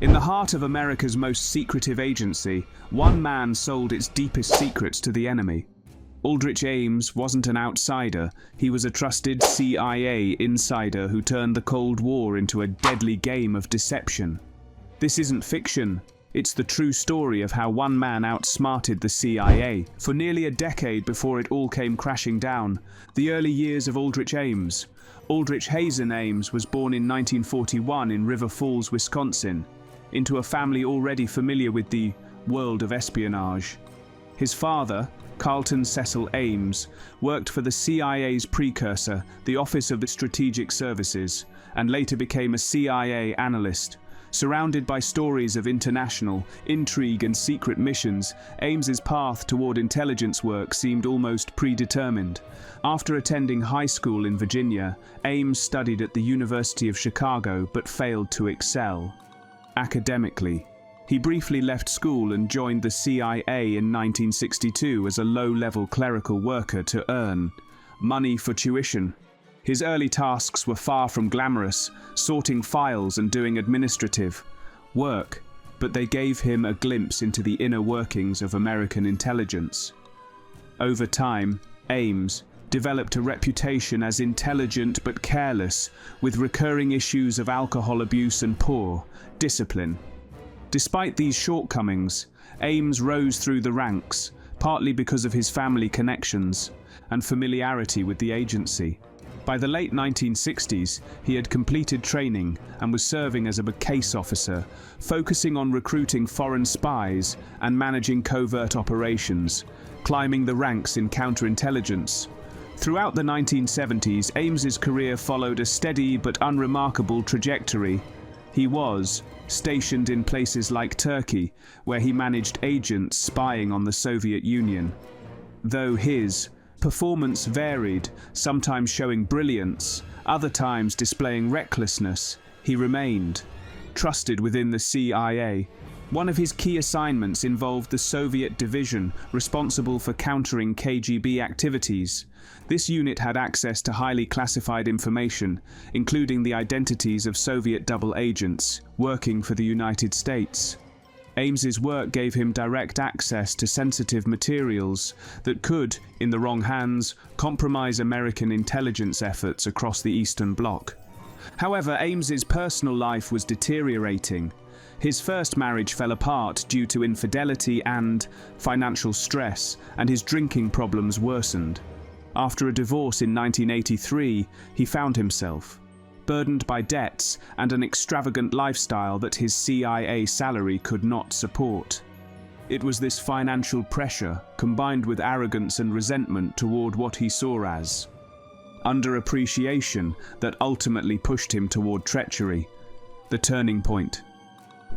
In the heart of America's most secretive agency, one man sold its deepest secrets to the enemy. Aldrich Ames wasn't an outsider, he was a trusted CIA insider who turned the Cold War into a deadly game of deception. This isn't fiction, it's the true story of how one man outsmarted the CIA for nearly a decade before it all came crashing down. The early years of Aldrich Ames. Aldrich Hazen Ames was born in 1941 in River Falls, Wisconsin, into a family already familiar with the world of espionage. His father, Carlton Cecil Ames, worked for the CIA's precursor, the Office of the Strategic Services, and later became a CIA analyst. Surrounded by stories of international intrigue and secret missions, Ames's path toward intelligence work seemed almost predetermined. After attending high school in Virginia, Ames studied at the University of Chicago but failed to excel academically. He briefly left school and joined the CIA in 1962 as a low-level clerical worker to earn money for tuition. His early tasks were far from glamorous, sorting files and doing administrative work, but they gave him a glimpse into the inner workings of American intelligence. Over time, Ames developed a reputation as intelligent but careless, with recurring issues of alcohol abuse and poor discipline. Despite these shortcomings, Ames rose through the ranks, partly because of his family connections and familiarity with the agency. By the late 1960s, he had completed training and was serving as a case officer, focusing on recruiting foreign spies and managing covert operations, climbing the ranks in counterintelligence. Throughout the 1970s, Ames's career followed a steady but unremarkable trajectory. He was stationed in places like Turkey, where he managed agents spying on the Soviet Union. Though his performance varied, sometimes showing brilliance, other times displaying recklessness, he remained trusted within the CIA. One of his key assignments involved the Soviet division responsible for countering KGB activities. This unit had access to highly classified information, including the identities of Soviet double agents working for the United States. Ames's work gave him direct access to sensitive materials that could, in the wrong hands, compromise American intelligence efforts across the Eastern Bloc. However, Ames's personal life was deteriorating. His first marriage fell apart due to infidelity and financial stress, and his drinking problems worsened. After a divorce in 1983, he found himself burdened by debts and an extravagant lifestyle that his CIA salary could not support. It was this financial pressure, combined with arrogance and resentment toward what he saw as underappreciation, that ultimately pushed him toward treachery. The turning point.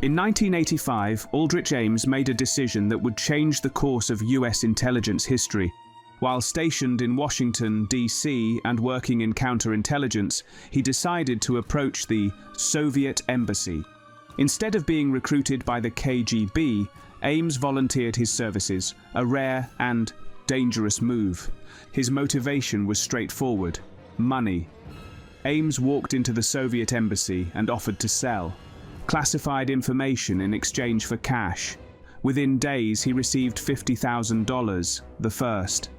In 1985, Aldrich Ames made a decision that would change the course of US intelligence history. While stationed in Washington, D.C. and working in counterintelligence, he decided to approach the Soviet embassy. Instead of being recruited by the KGB, Ames volunteered his services, a rare and dangerous move. His motivation was straightforward: money. Ames walked into the Soviet embassy and offered to sell classified information in exchange for cash. Within days, he received $50,000, the first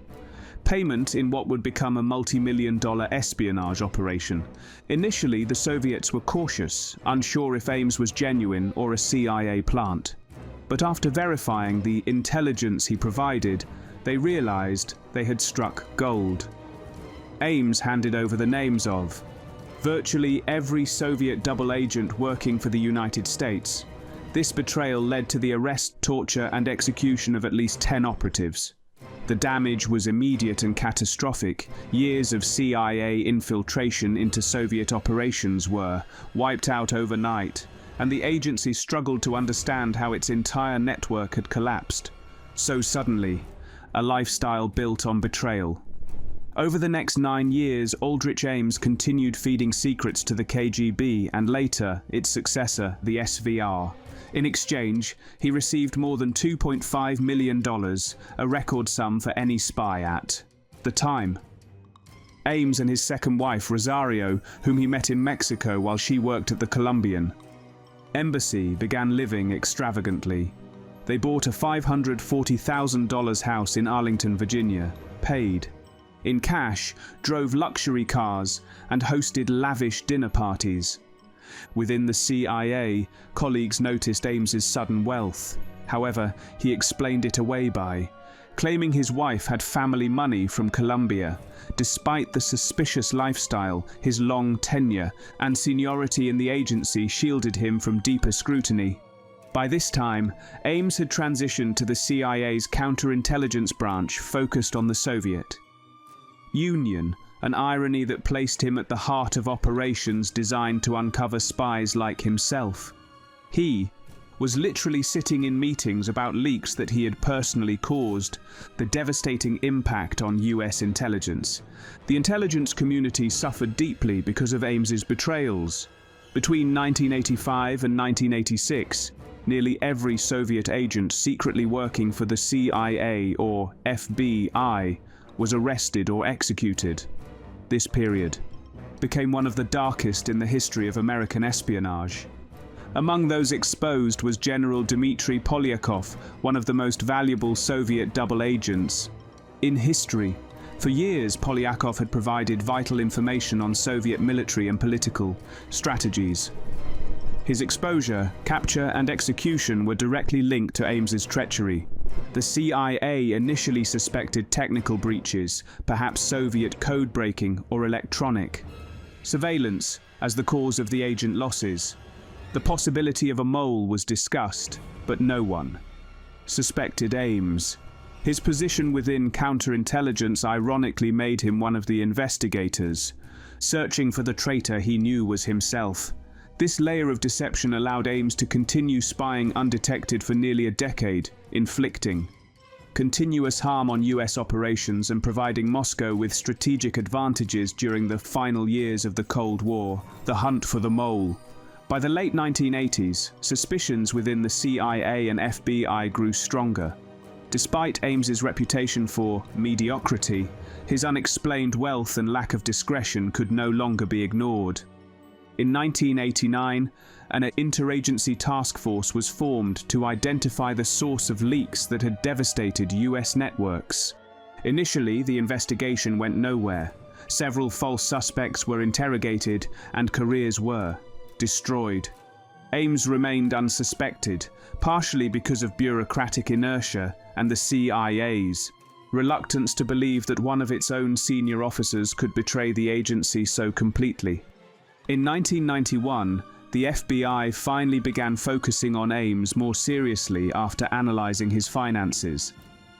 payment in what would become a multi-million-dollar espionage operation. Initially, the Soviets were cautious, unsure if Ames was genuine or a CIA plant. But after verifying the intelligence he provided, they realized they had struck gold. Ames handed over the names of virtually every Soviet double agent working for the United States. This betrayal led to the arrest, torture, and execution of at least 10 operatives. The damage was immediate and catastrophic. Years of CIA infiltration into Soviet operations were wiped out overnight, and the agency struggled to understand how its entire network had collapsed so suddenly. A lifestyle built on betrayal. Over the next 9 years, Aldrich Ames continued feeding secrets to the KGB and later its successor, the SVR. In exchange, he received more than $2.5 million, a record sum for any spy at the time. Ames and his second wife, Rosario, whom he met in Mexico while she worked at the Colombian Embassy began living extravagantly. They bought a $540,000 house in Arlington, Virginia, paid in cash, drove luxury cars, and hosted lavish dinner parties. Within the CIA, colleagues noticed Ames's sudden wealth. However, he explained it away by claiming his wife had family money from Colombia. Despite the suspicious lifestyle, his long tenure and seniority in the agency shielded him from deeper scrutiny. By this time, Ames had transitioned to the CIA's counterintelligence branch focused on the Soviet Union, an irony that placed him at the heart of operations designed to uncover spies like himself. He was literally sitting in meetings about leaks that he had personally caused, the devastating impact on US intelligence. The intelligence community suffered deeply because of Ames's betrayals. Between 1985 and 1986, nearly every Soviet agent secretly working for the CIA or FBI was arrested or executed. This period became one of the darkest in the history of American espionage. Among those exposed was General Dmitry Polyakov, one of the most valuable Soviet double agents in history. For years, Polyakov had provided vital information on Soviet military and political strategies. His exposure, capture, and execution were directly linked to Ames's treachery. The CIA initially suspected technical breaches, perhaps Soviet code breaking or electronic surveillance, as the cause of the agent losses. The possibility of a mole was discussed, but no one suspected Ames. His position within counterintelligence ironically made him one of the investigators, searching for the traitor he knew was himself. This layer of deception allowed Ames to continue spying undetected for nearly a decade, inflicting continuous harm on US operations and providing Moscow with strategic advantages during the final years of the Cold War, the hunt for the mole. By the late 1980s, suspicions within the CIA and FBI grew stronger. Despite Ames's reputation for mediocrity, his unexplained wealth and lack of discretion could no longer be ignored. In 1989, an interagency task force was formed to identify the source of leaks that had devastated US networks. Initially, the investigation went nowhere. Several false suspects were interrogated and careers were destroyed. Ames remained unsuspected, partially because of bureaucratic inertia and the CIA's reluctance to believe that one of its own senior officers could betray the agency so completely. In 1991, the FBI finally began focusing on Ames more seriously after analyzing his finances.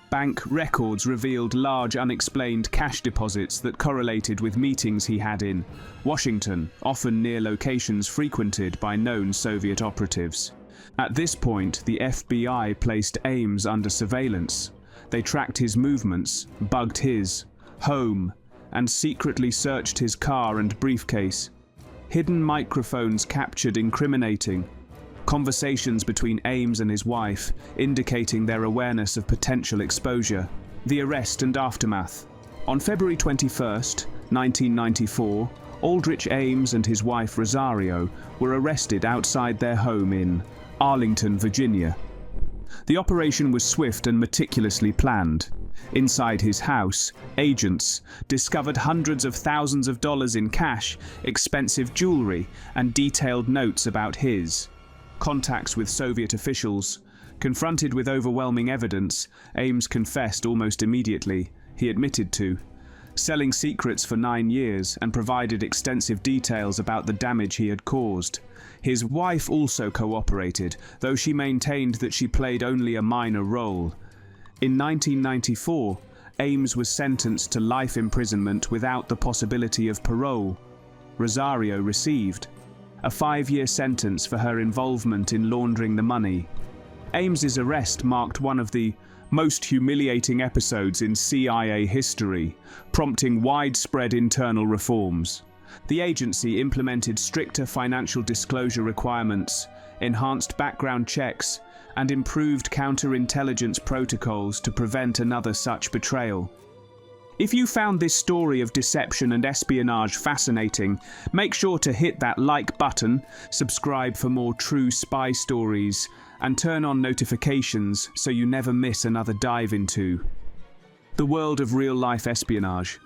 Bank records revealed large unexplained cash deposits that correlated with meetings he had in Washington, often near locations frequented by known Soviet operatives. At this point, the FBI placed Ames under surveillance. They tracked his movements, bugged his home, and secretly searched his car and briefcase. Hidden microphones captured incriminating conversations between Ames and his wife, indicating their awareness of potential exposure. The arrest and aftermath. On February 21, 1994, Aldrich Ames and his wife Rosario were arrested outside their home in Arlington, Virginia. The operation was swift and meticulously planned. Inside his house, agents discovered hundreds of thousands of dollars in cash, expensive jewelry, and detailed notes about his contacts with Soviet officials. Confronted with overwhelming evidence, Ames confessed almost immediately. He admitted to selling secrets for 9 years and provided extensive details about the damage he had caused. His wife also cooperated, though she maintained that she played only a minor role. In 1994, Ames was sentenced to life imprisonment without the possibility of parole. Rosario received a 5-year sentence for her involvement in laundering the money. Ames's arrest marked one of the most humiliating episodes in CIA history, prompting widespread internal reforms. The agency implemented stricter financial disclosure requirements, enhanced background checks, and improved counterintelligence protocols to prevent another such betrayal. If you found this story of deception and espionage fascinating, make sure to hit that like button, subscribe for more true spy stories, and turn on notifications so you never miss another dive into the world of real-life espionage.